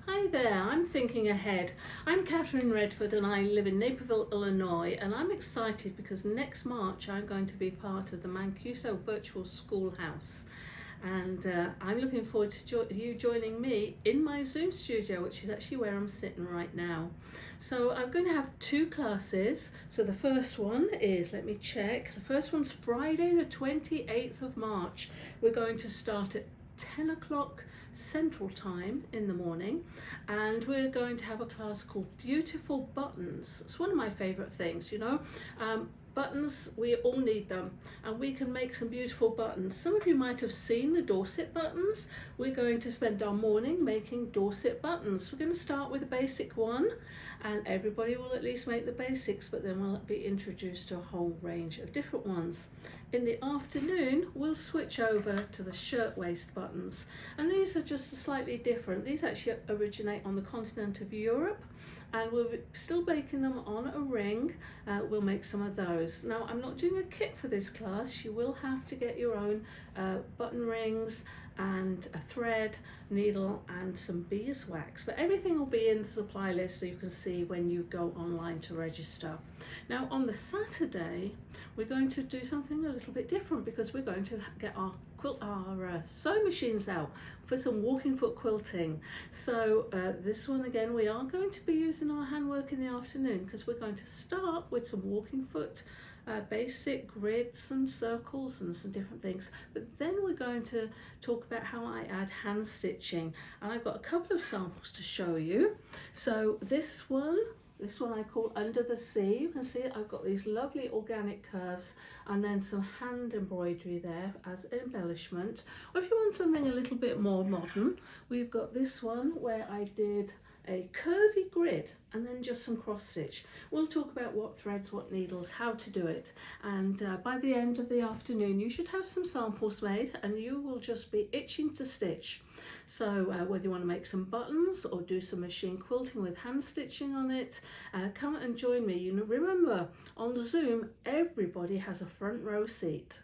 Hi there, I'm thinking ahead. I'm Catherine Redford and I live in Naperville, Illinois, and I'm excited because next March I'm going to be part of the Mancuso Virtual Schoolhouse. And I'm looking forward to you joining me in my Zoom studio, which is actually where I'm sitting right now. So I'm going to have two classes. So the first one is, let me check, the first one's Friday the 28th of March. We're going to start at 10 o'clock Central Time in the morning, and we're going to have a class called Beautiful Buttons. It's one of my favorite things, buttons, we all need them, and we can make some beautiful buttons. Some of you might have seen the Dorset buttons. We're going to spend our morning making Dorset buttons. We're going to start with a basic one, and everybody will at least make the basics, but then we'll be introduced to a whole range of different ones. In the afternoon, we'll switch over to the shirtwaist buttons, and these are just slightly different. These actually originate on the continent of Europe, and we'll be still making them on a ring. We'll make some of those. Now, I'm not doing a kit for this class. You will have to get your own button rings and a thread, needle, and some beeswax. But everything will be in the supply list so you can see when you go online to register. Now, on the Saturday, we're going to do something a little bit different because we're going to get our sewing machines out for some walking foot quilting. So this one again, we are going to be using our handwork in the afternoon because we're going to start with some walking foot basic grids and circles and some different things, but then we're going to talk about how I add hand stitching, and I've got a couple of samples to show you. So this one I call Under the Sea. You can see I've got these lovely organic curves and then some hand embroidery there as embellishment. Or if you want something a little bit more modern, we've got this one where I did a curvy grid and then just some cross stitch. We'll talk about what threads, what needles, how to do it, and by the end of the afternoon you should have some samples made and you will just be itching to stitch. So whether you want to make some buttons or do some machine quilting with hand stitching on it, come and join me. Remember, on Zoom everybody has a front row seat.